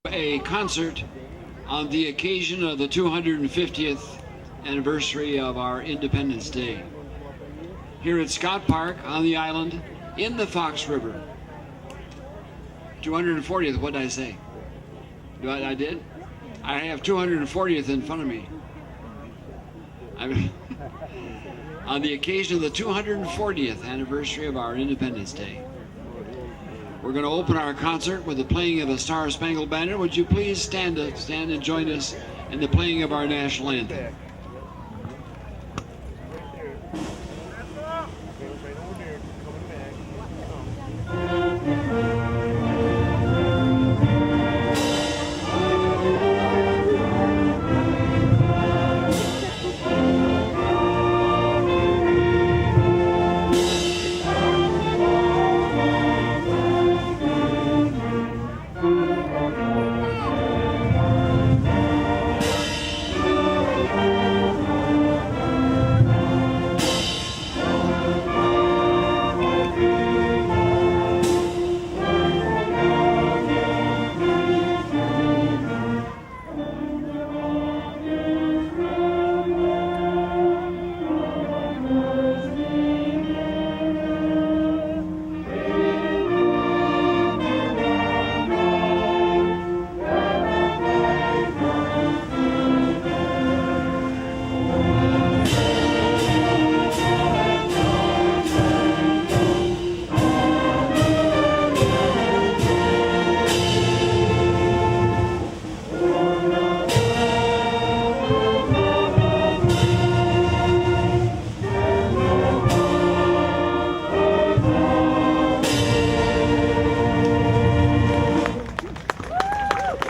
A concert on the occasion of the 250th anniversary of our Independence Day here at Scott Park on the island in the Fox River. 240th, what did I say? I did? I have 240th in front of me. On the occasion of the 240th anniversary of our Independence Day. We're going to open our concert with the playing of the Star Spangled Banner. Would you please stand and join us in the playing of our national anthem?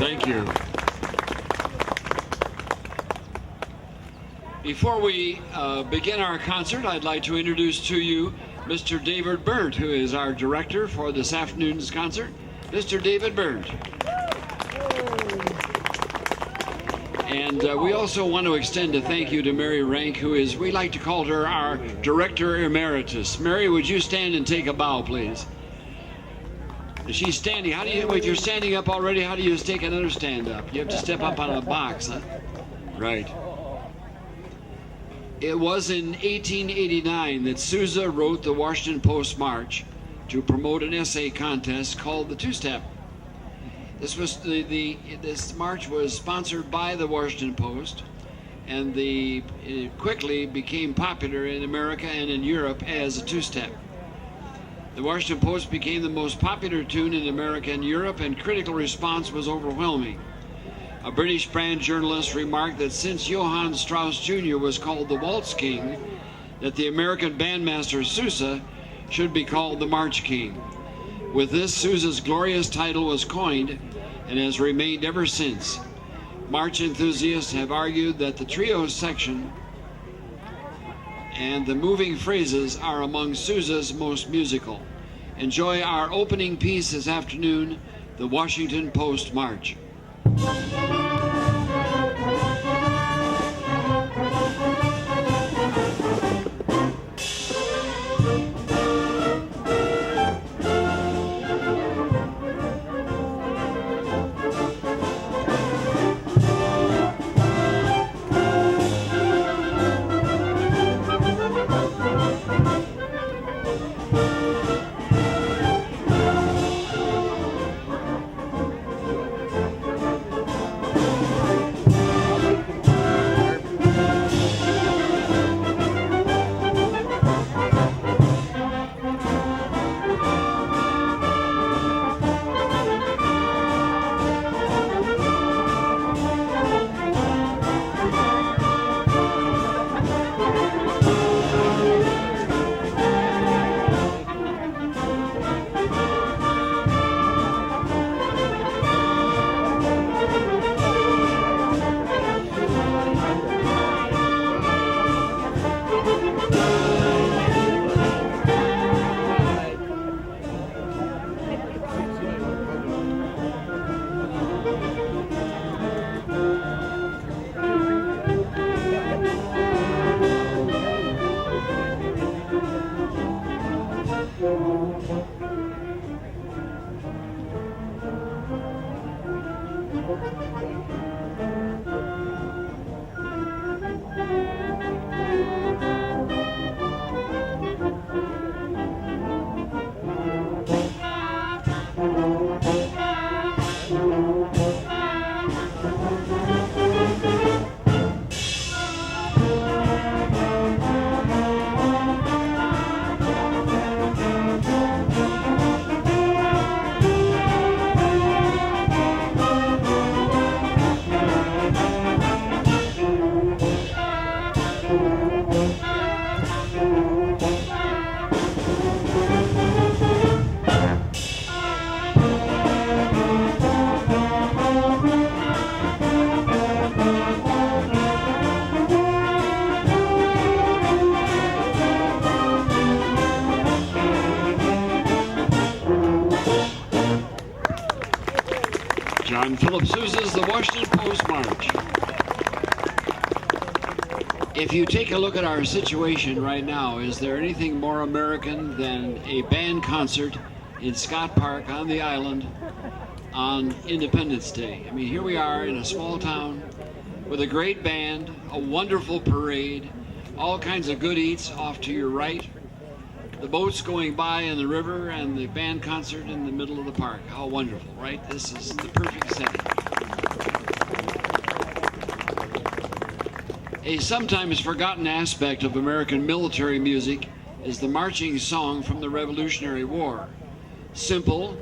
Thank you. Before we begin our concert, I'd like to introduce to you Mr. David Burt, who is our director for this afternoon's concert. Mr. David Burt. And we also want to extend a thank you to Mary Rank, who is, we like to call her our Director Emeritus. Mary, would you stand and take a bow, please? She's standing. How do you, if you're standing up already, how do you take another stand up? You have to step up on a box, huh? Right. It was in 1889 that Sousa wrote the Washington Post March to promote an essay contest called the Two-Step. This was this march was sponsored by the Washington Post, and it quickly became popular in America and in Europe as a two-step. The Washington Post became the most popular tune in America and Europe, and critical response was overwhelming. A British band journalist remarked that since Johann Strauss Jr. was called the Waltz King, that the American bandmaster Sousa should be called the March King. With this, Sousa's glorious title was coined and has remained ever since. March enthusiasts have argued that the trio section and the moving phrases are among Sousa's most musical. Enjoy our opening piece this afternoon, the Washington Post March. If you take a look at our situation right now, is there anything more American than a band concert in Scott Park on the island on Independence Day? I mean, here we are in a small town with a great band, a wonderful parade, all kinds of good eats off to your right, the boats going by in the river, and the band concert in the middle of the park. How wonderful, right? This is the perfect setting. A sometimes forgotten aspect of American military music is the marching song from the Revolutionary War. Simple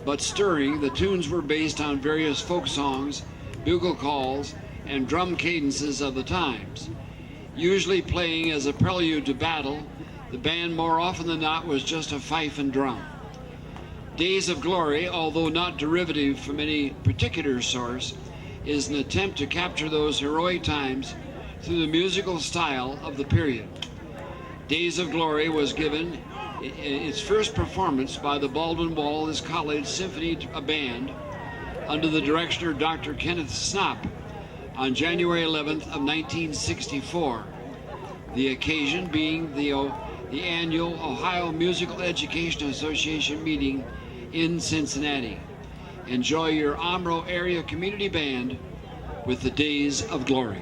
but stirring, the tunes were based on various folk songs, bugle calls, and drum cadences of the times. Usually playing as a prelude to battle, the band more often than not was just a fife and drum. Days of Glory, although not derivative from any particular source, is an attempt to capture those heroic times through the musical style of the period. Days of Glory was given its first performance by the Baldwin Wallace College Symphony Band under the direction of Dr. Kenneth Snopp on January 11th of 1964. The occasion being the annual Ohio Musical Education Association meeting in Cincinnati. Enjoy your Omro Area Community Band with the Days of Glory.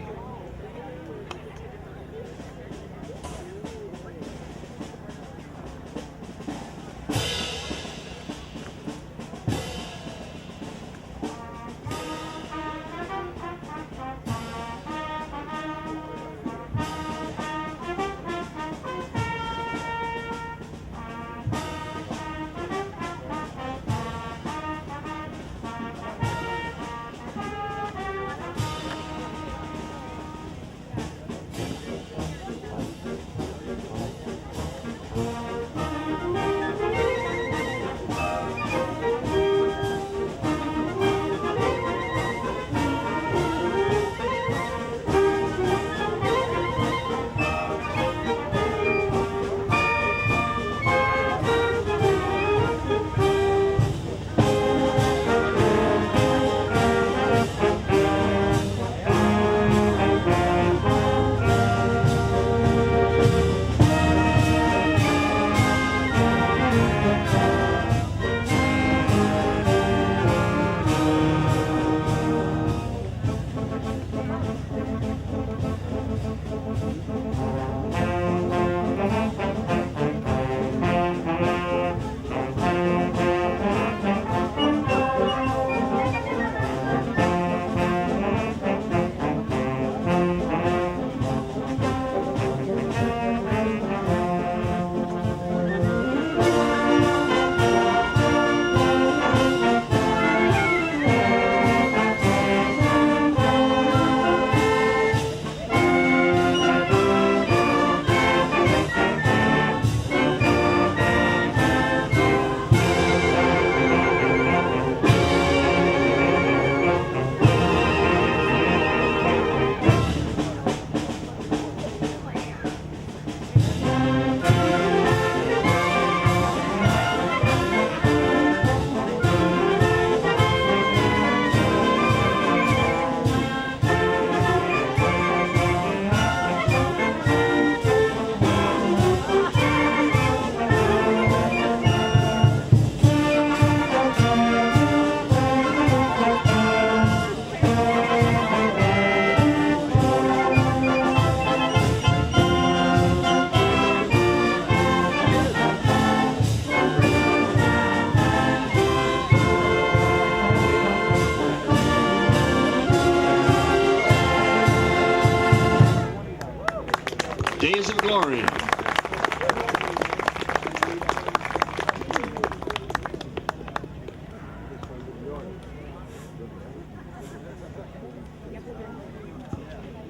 Days of Glory.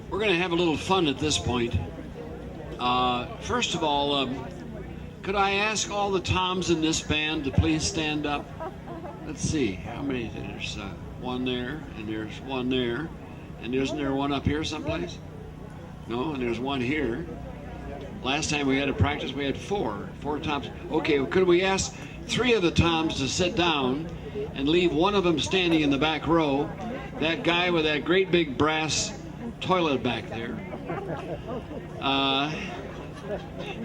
We're going to have a little fun at this point. First of all, could I ask all the toms in this band to please stand up? Let's see, how many? There's one there, and there's one there, and isn't there one up here someplace? No, and there's one here. Last time we had a practice, we had four toms. Okay, well, could we ask three of the toms to sit down and leave one of them standing in the back row? That guy with that great big brass toilet back there.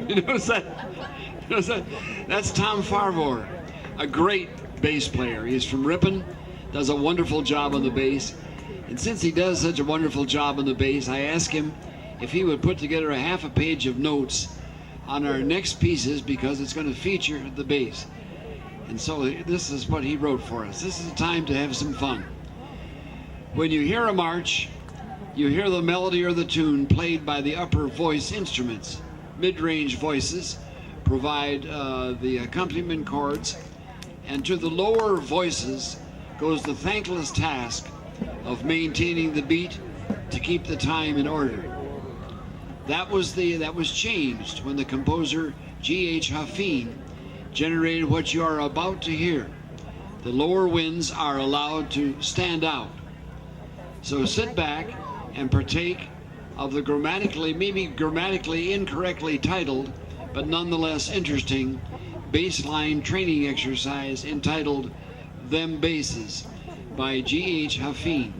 You notice that? That's Tom Farvor, a great bass player. He's from Ripon, does a wonderful job on the bass. And since he does such a wonderful job on the bass, I asked him if he would put together a half a page of notes on our next pieces, because it's going to feature the bass. And so this is what he wrote for us. This is a time to have some fun. When you hear a march, you hear the melody or the tune played by the upper voice instruments. Mid-range voices provide the accompaniment chords, and to the lower voices goes the thankless task of maintaining the beat to keep the time in order. That was changed when the composer G.H. Huffine generated what you are about to hear. The lower winds are allowed to stand out. So sit back and partake of the maybe grammatically incorrectly titled, but nonetheless interesting, bassline training exercise entitled Them Basses by G.H. Huffine.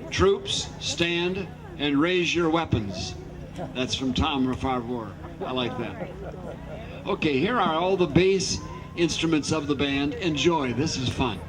Troops, stand and raise your weapons. That's from Tom Farvor. I like that. Okay, here are all the bass instruments of the band. Enjoy, this is fun.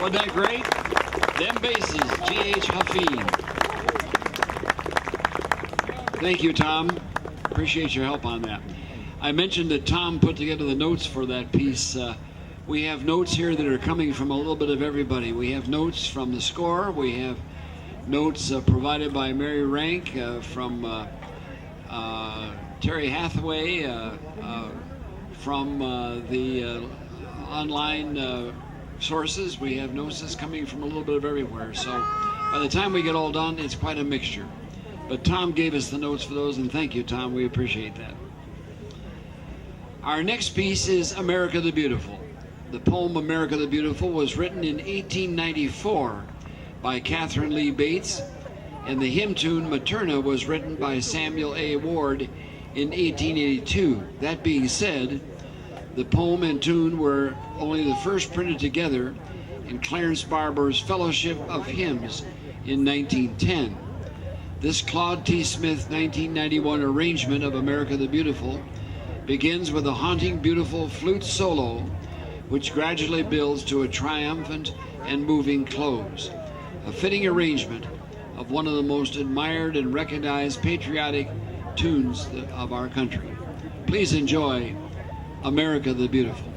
Wasn't that great? Them Basses, G.H. Huffine. Thank you, Tom. Appreciate your help on that. I mentioned that Tom put together the notes for that piece. We have notes here that are coming from a little bit of everybody. We have notes from the score. We have notes provided by Mary Rank, from Terry Hathaway, from the online sources. We have notes coming from a little bit of everywhere. So By the time we get all done, it's quite a mixture. But Tom gave us the notes for those, and thank you, Tom. We appreciate that. Our next piece is America the Beautiful. The poem America the Beautiful was written in 1894 by Catherine Lee Bates, and the hymn tune Materna was written by Samuel A. Ward in 1882. That being said, the poem and tune were only the first printed together in Clarence Barber's Fellowship of Hymns in 1910. This Claude T. Smith 1991 arrangement of America the Beautiful begins with a haunting, beautiful flute solo, which gradually builds to a triumphant and moving close. A fitting arrangement of one of the most admired and recognized patriotic tunes of our country. Please enjoy America the Beautiful.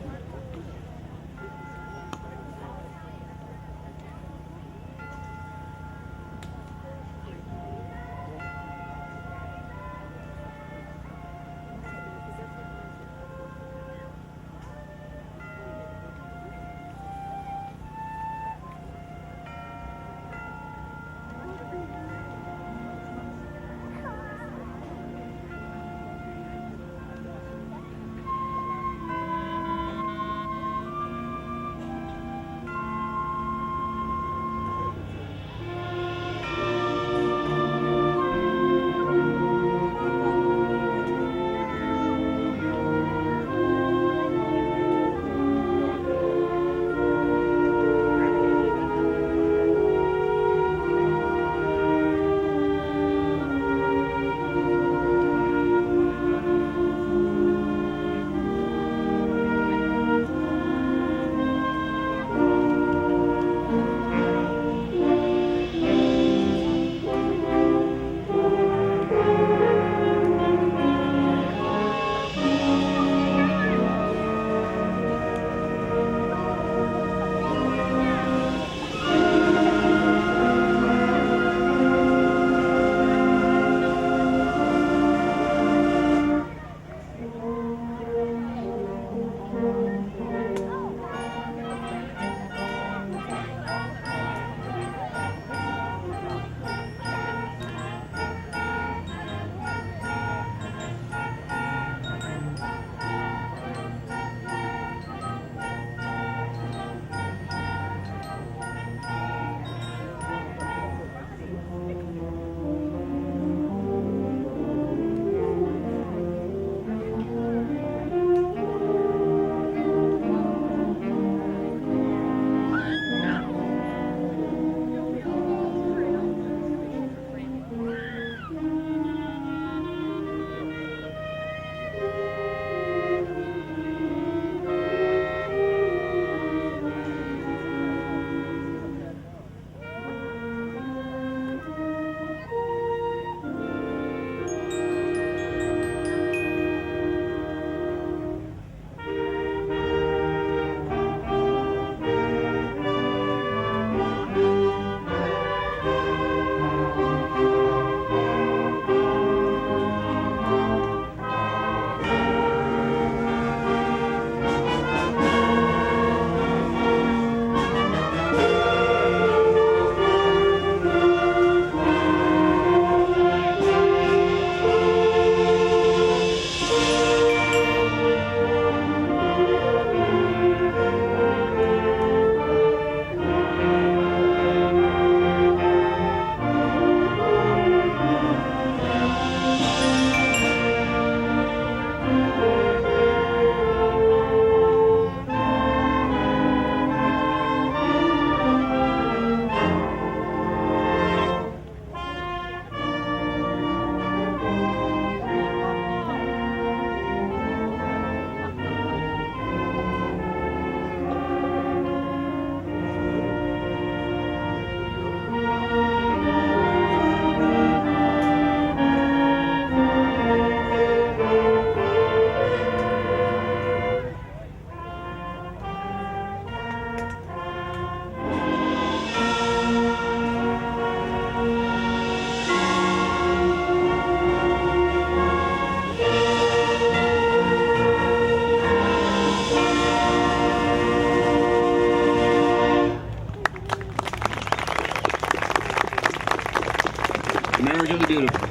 beautiful.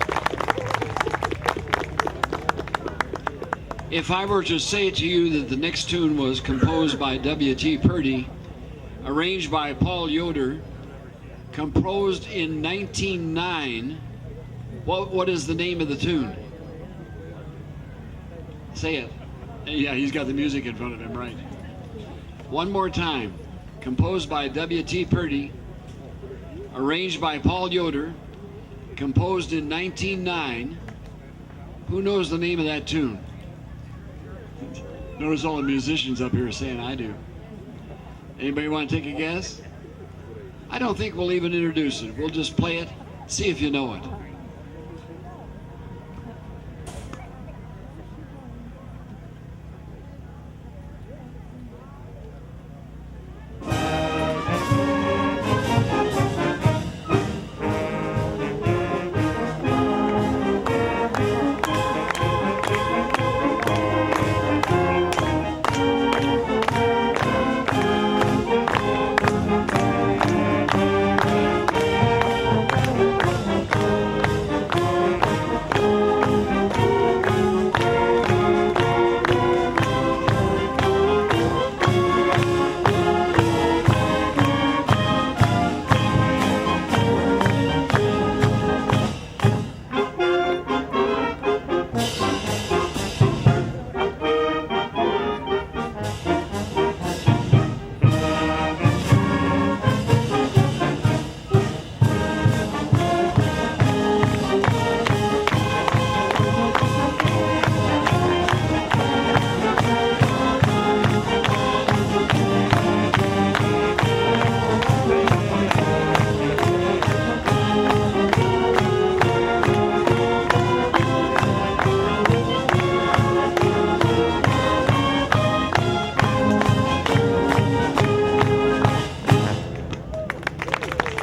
If I were to say to you that the next tune was composed by W.T. Purdy, arranged by Paul Yoder, composed in 1909, what is the name of the tune? Say it. Yeah, he's got the music in front of him, right. One more time. Composed by W.T. Purdy, arranged by Paul Yoder, composed in 1909. Who knows the name of that tune? Notice all the musicians up here saying I do. Anybody want to take a guess? I don't think we'll even introduce it. We'll just play it, see if you know it.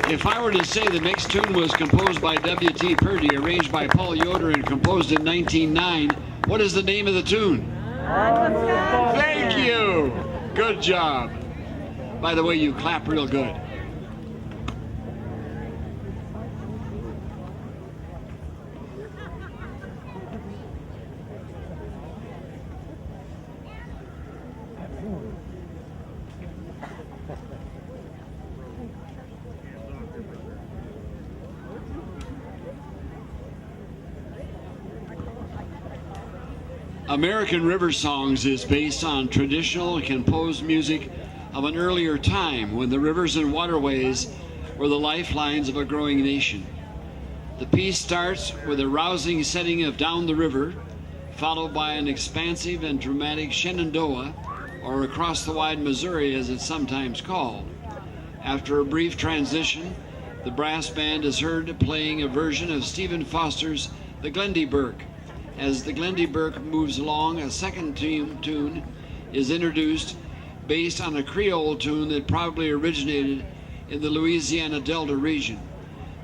If I were to say the next tune was composed by W.T. Purdy, arranged by Paul Yoder, and composed in 1909, what is the name of the tune? Thank you. Good job. By the way, you clap real good. American River Songs is based on traditional composed music of an earlier time when the rivers and waterways were the lifelines of a growing nation. The piece starts with a rousing setting of Down the River, followed by an expansive and dramatic Shenandoah, or Across the Wide Missouri as it's sometimes called. After a brief transition, the brass band is heard playing a version of Stephen Foster's The Glendy Burke. As the Glendy Burke moves along, a second tune is introduced based on a Creole tune that probably originated in the Louisiana Delta region.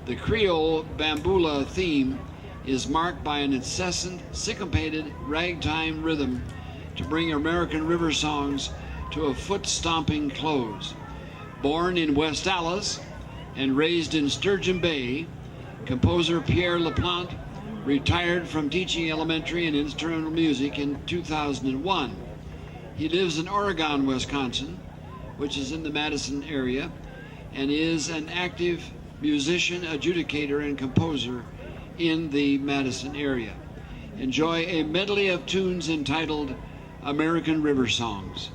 The Creole Bamboula theme is marked by an incessant, syncopated ragtime rhythm to bring American River Songs to a foot-stomping close. Born in West Allis and raised in Sturgeon Bay, composer Pierre LaPlante retired from teaching elementary and instrumental music in 2001. He lives in Oregon, Wisconsin, which is in the Madison area, and is an active musician, adjudicator, and composer in the Madison area. Enjoy a medley of tunes entitled American River Songs.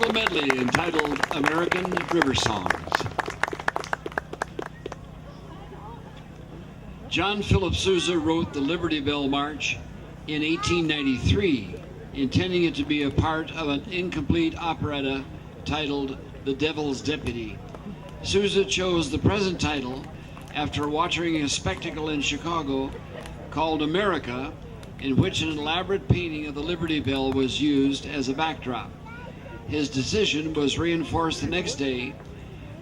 little medley entitled American River Songs. John Philip Sousa wrote the Liberty Bell March in 1893, intending it to be a part of an incomplete operetta titled The Devil's Deputy. Sousa chose the present title after watching a spectacle in Chicago called America, in which an elaborate painting of the Liberty Bell was used as a backdrop. His decision was reinforced the next day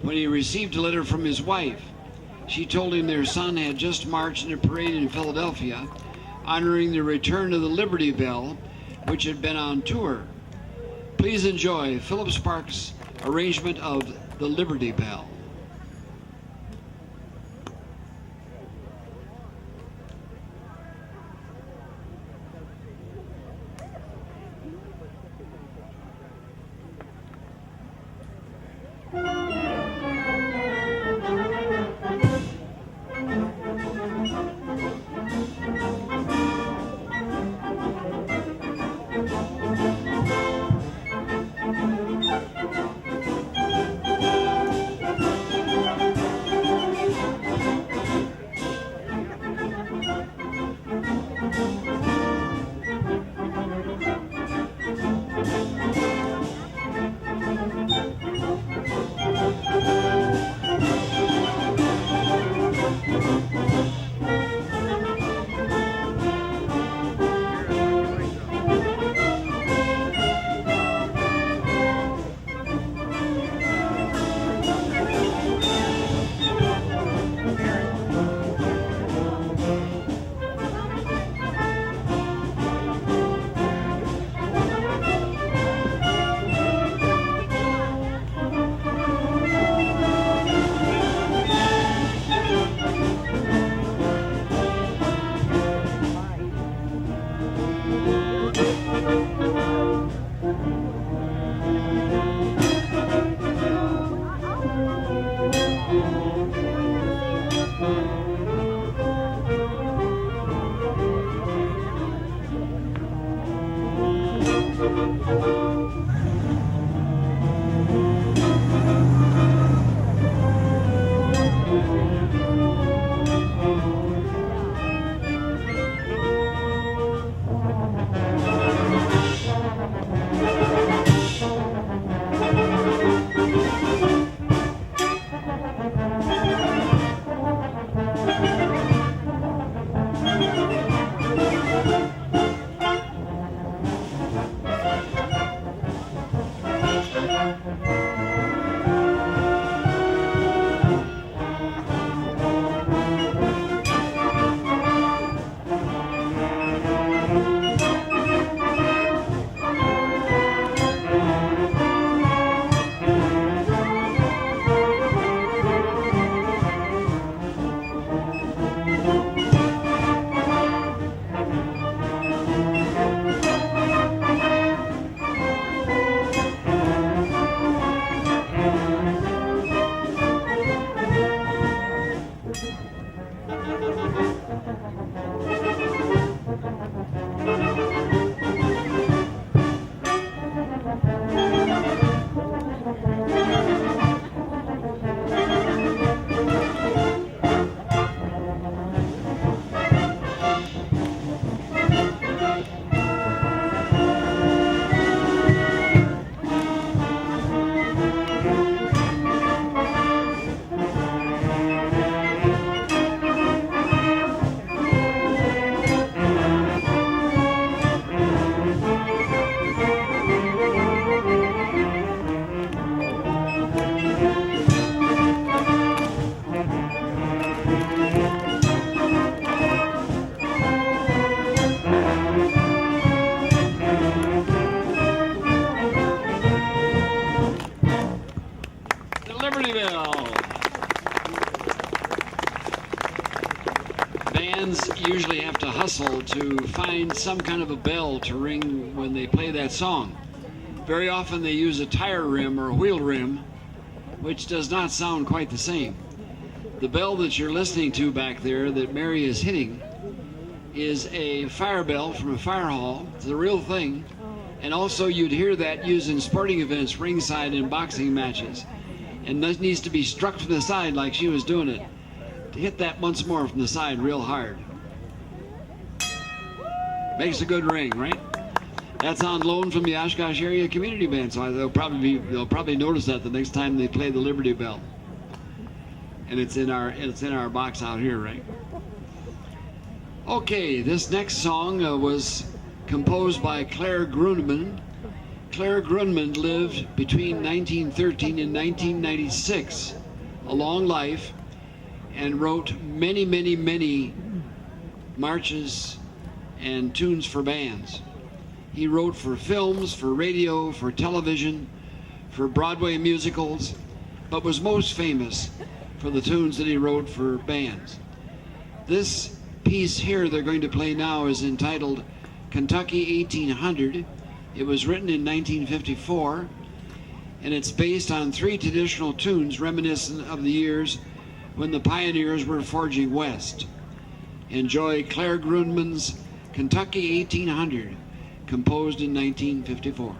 when he received a letter from his wife. She told him their son had just marched in a parade in Philadelphia, honoring the return of the Liberty Bell, which had been on tour. Please enjoy Philip Sparks' arrangement of the Liberty Bell. Bands usually have to hustle to find some kind of a bell to ring when they play that song. Very often they use a tire rim or a wheel rim, which does not sound quite the same. The bell that you're listening to back there that Mary is hitting is a fire bell from a fire hall. It's the real thing. And also you'd hear that used in sporting events, ringside in boxing matches. And that needs to be struck from the side like she was doing it. To hit that once more from the side real hard. Makes a good ring, right? That's on loan from the Oshkosh Area Community Band, so they'll probably notice that the next time they play the Liberty Bell. And it's in our box out here, right? Okay, this next song was composed by Claire Grundman. Claire Grundman lived between 1913 and 1996, a long life, and wrote many, many, many marches and tunes for bands. He wrote for films, for radio, for television, for Broadway musicals, but was most famous for the tunes that he wrote for bands. This piece here they're going to play now is entitled Kentucky 1800. It was written in 1954, and it's based on 3 traditional tunes reminiscent of the years when the pioneers were forging west. Enjoy Claire Grundman's Kentucky 1800, composed in 1954.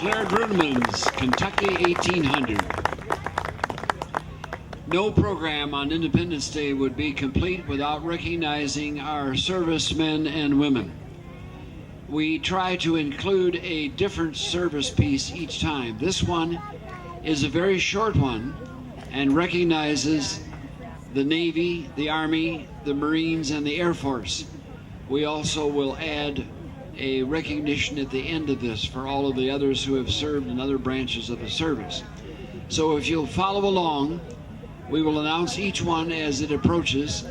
Claire Gruneman's Kentucky 1800. No program on Independence Day would be complete without recognizing our servicemen and women. We try to include a different service piece each time. This one is a very short one and recognizes the Navy, the Army, the Marines, and the Air Force. We also will add a recognition at the end of this for all of the others who have served in other branches of the service. So if you'll follow along, we will announce each one as it approaches.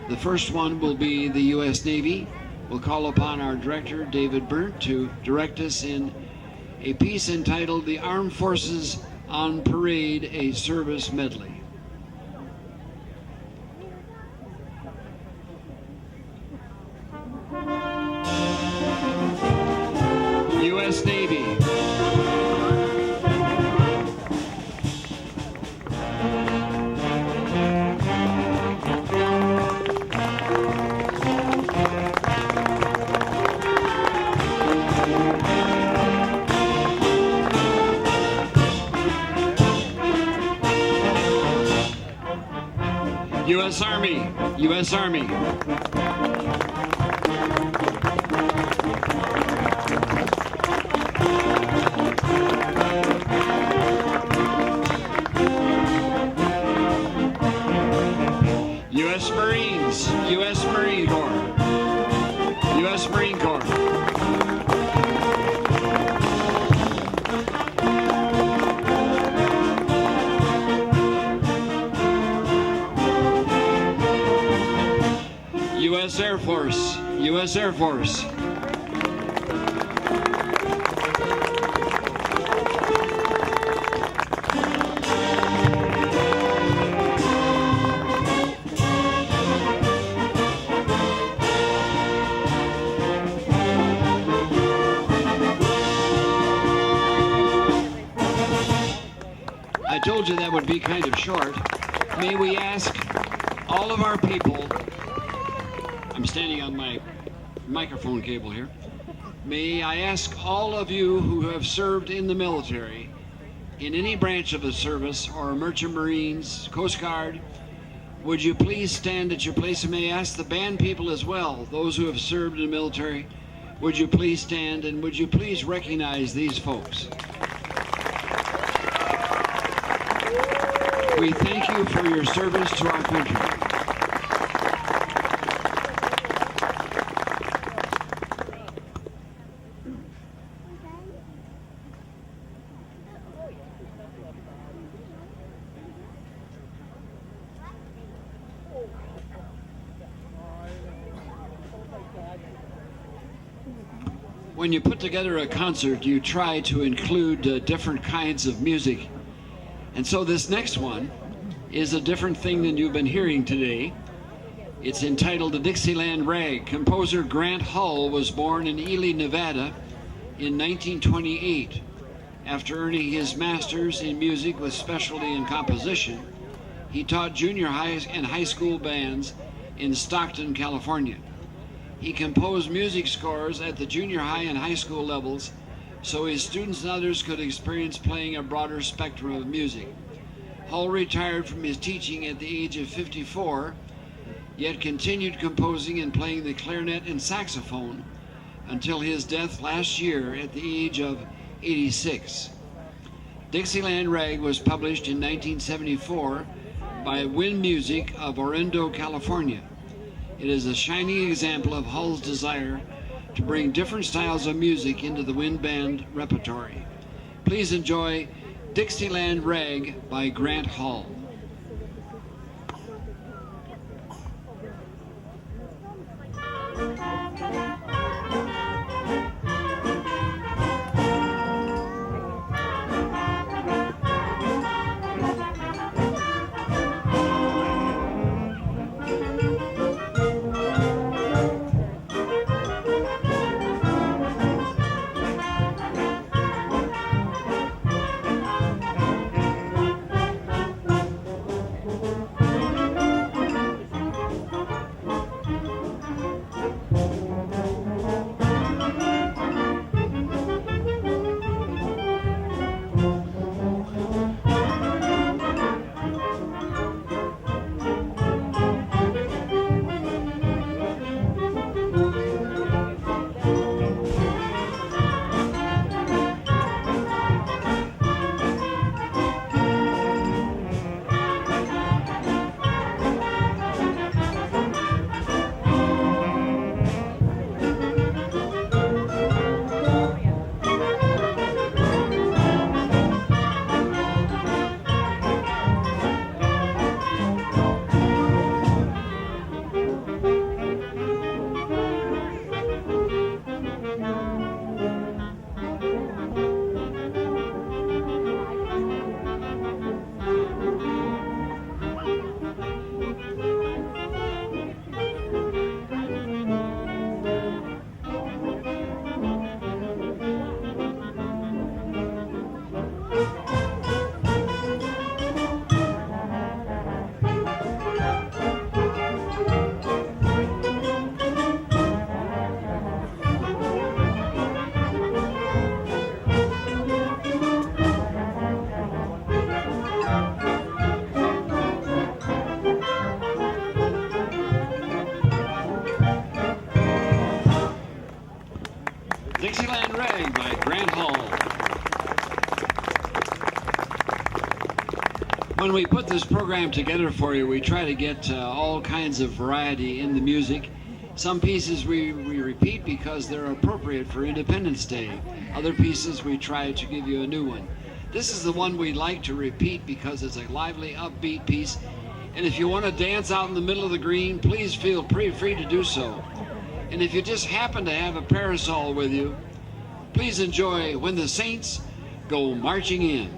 The first one will be the U.S. Navy. We'll call upon our director, David Burt, to direct us in a piece entitled The Armed Forces on Parade, a Service Medley. U.S. Navy. U.S. Army, U.S. Army. U.S. Marines, U.S. Marine Corps, U.S. Marine Corps. U.S. Air Force, U.S. Air Force. I told you that would be kind of short. May we ask all of our people, I'm standing on my microphone cable here. May I ask all of you who have served in the military, in any branch of the service, or Merchant Marines, Coast Guard, would you please stand at your place? And may I ask the band people as well, those who have served in the military, would you please stand and would you please recognize these folks? We thank you for your service to our country. When you put together a concert, you try to include different kinds of music. And so this next one is a different thing than you've been hearing today. It's entitled The Dixieland Rag. Composer Grant Hull was born in Ely, Nevada in 1928. After earning his master's in music with specialty in composition, he taught junior high and high school bands in Stockton, California. He composed music scores at the junior high and high school levels so his students and others could experience playing a broader spectrum of music. Hull retired from his teaching at the age of 54, yet continued composing and playing the clarinet and saxophone until his death last year at the age of 86. Dixieland Rag was published in 1974 by Wind Music of Orlando, California. It is a shining example of Hull's desire to bring different styles of music into the wind band repertory. Please enjoy Dixieland Rag by Grant Hull. Dixieland Rag by Grant Hall. When we put this program together for you, we try to get all kinds of variety in the music. Some pieces we repeat because they're appropriate for Independence Day. Other pieces we try to give you a new one. This is the one we like to repeat because it's a lively, upbeat piece. And if you want to dance out in the middle of the green, please feel pretty free to do so. And if you just happen to have a parasol with you, please enjoy When the Saints Go Marching In.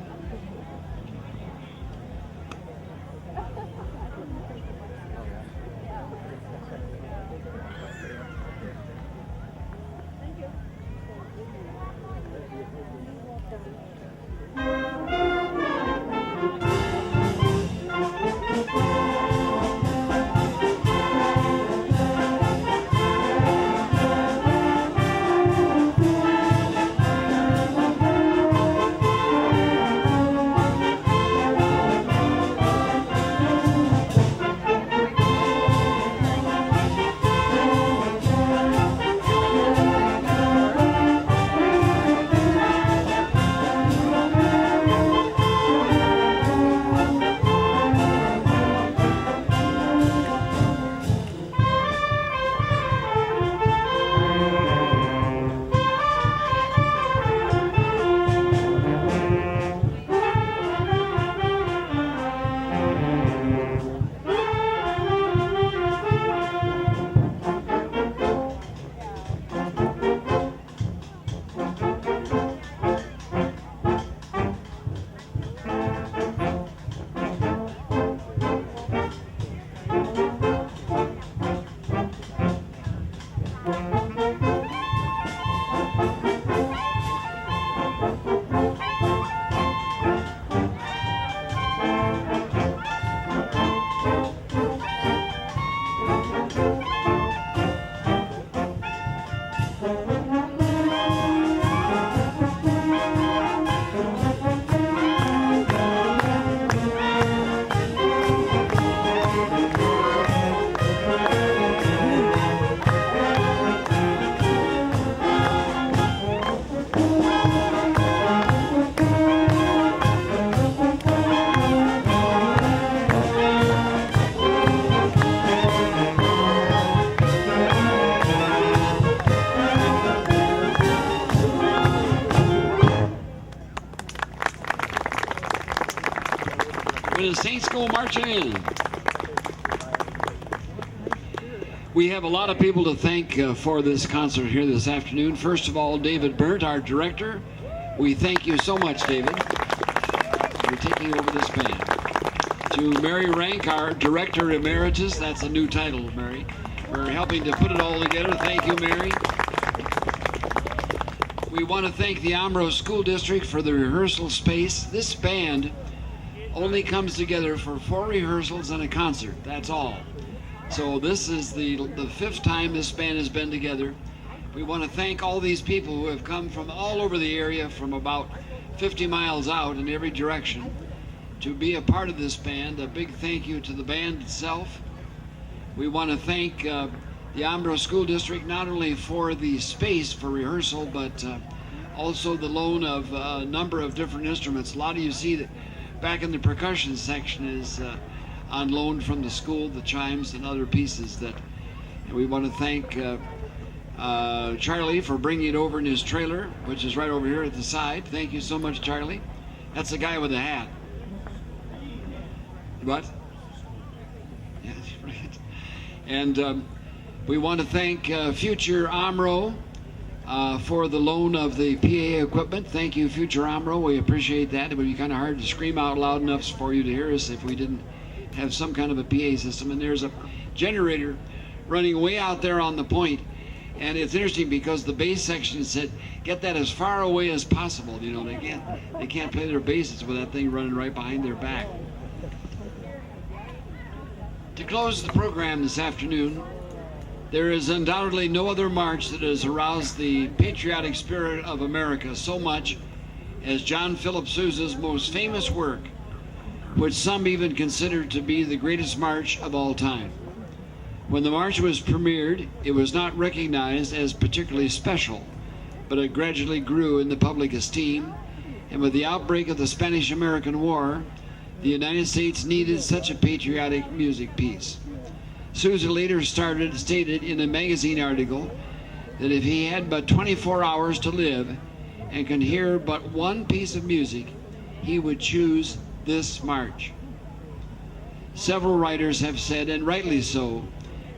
The Saints Go Marching In. We have a lot of people to thank for this concert here this afternoon. First of all, David Burnt, our director. We thank you so much, David, for taking over this band. To Mary Rank, our director emeritus. That's a new title, Mary. For helping to put it all together. Thank you, Mary. We want to thank the Omro School District for the rehearsal space. This band only comes together for 4 rehearsals and a concert. That's all. So this is the 5th time this band has been together. We want to thank all these people who have come from all over the area, from about 50 miles out in every direction, to be a part of this band. A big thank you to the band itself. We want to thank the Omro School District not only for the space for rehearsal, but also the loan of a number of different instruments. A lot of you see that back in the percussion section is on loan from the school, the chimes and other pieces that. And we want to thank Charlie for bringing it over in his trailer, which is right over here at the side. Thank you so much, Charlie. That's the guy with the hat. What? Yeah, right. And we want to thank Future Omro for the loan of the PA equipment. Thank you, Future Omro. We appreciate that. It would be kind of hard to scream out loud enough for you to hear us if we didn't have some kind of a PA system. And there's a generator running way out there on the point. And it's interesting because the bass section said, get that as far away as possible. You know, they can't play their basses with that thing running right behind their back. To close the program this afternoon, there is undoubtedly no other march that has aroused the patriotic spirit of America so much as John Philip Sousa's most famous work, which some even consider to be the greatest march of all time. When the march was premiered, it was not recognized as particularly special, but it gradually grew in the public esteem, and with the outbreak of the Spanish-American War, the United States needed such a patriotic music piece. Sousa later stated in a magazine article that if he had but 24 hours to live and could hear but one piece of music, he would choose this march. Several writers have said, and rightly so,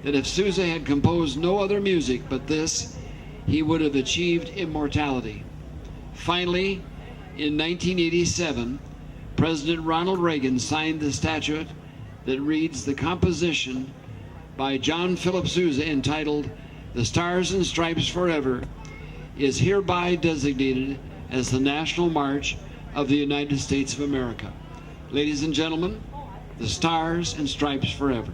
that if Sousa had composed no other music but this, he would have achieved immortality. Finally, in 1987, President Ronald Reagan signed the statute that reads, "The composition by John Philip Sousa entitled The Stars and Stripes Forever is hereby designated as the National March of the United States of America." Ladies and gentlemen, the Stars and Stripes Forever.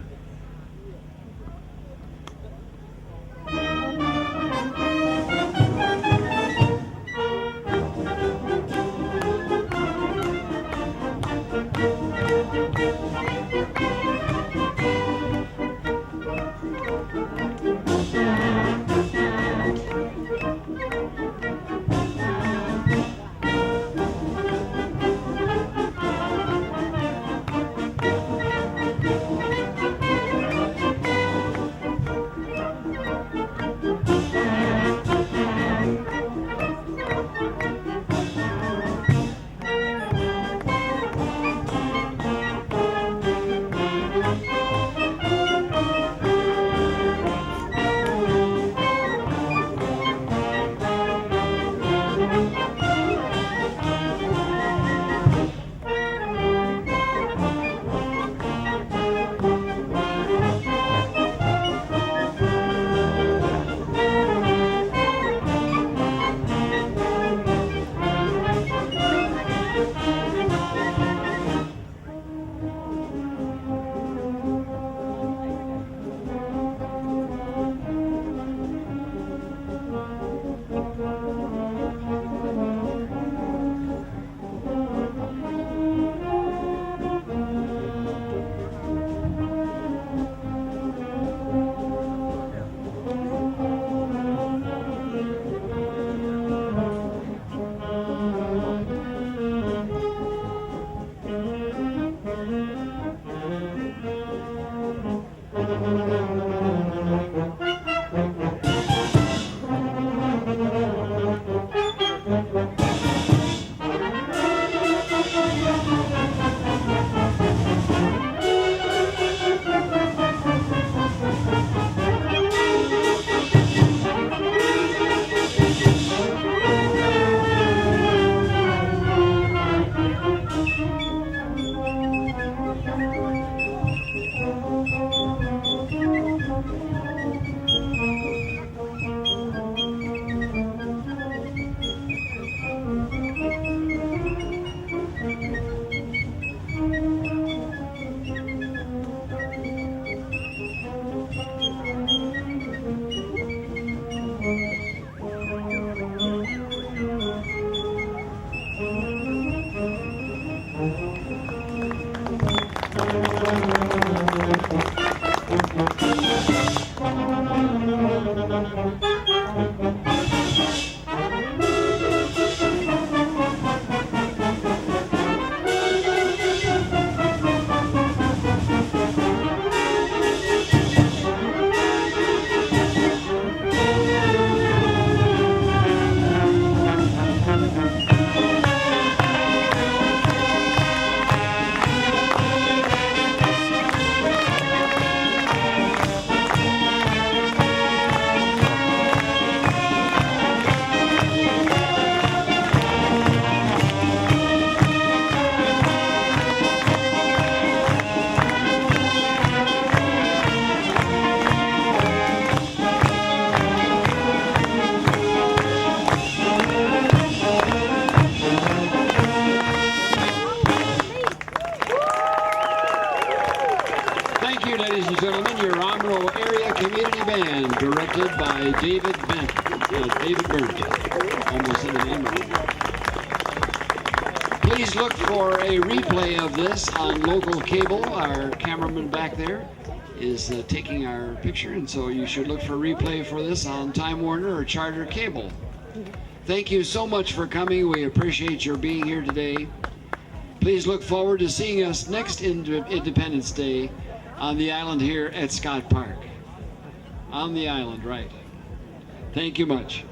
Ladies and gentlemen, your Omro Area Community Band, directed by David Burnt. Almost in the name of it. Please look for a replay of this on local cable. Our cameraman back there is taking our picture, and so you should look for a replay for this on Time Warner or Charter Cable. Thank you so much for coming. We appreciate your being here today. Please look forward to seeing us next Independence Day on the island here at Scott Park. On the island, right. Thank you much.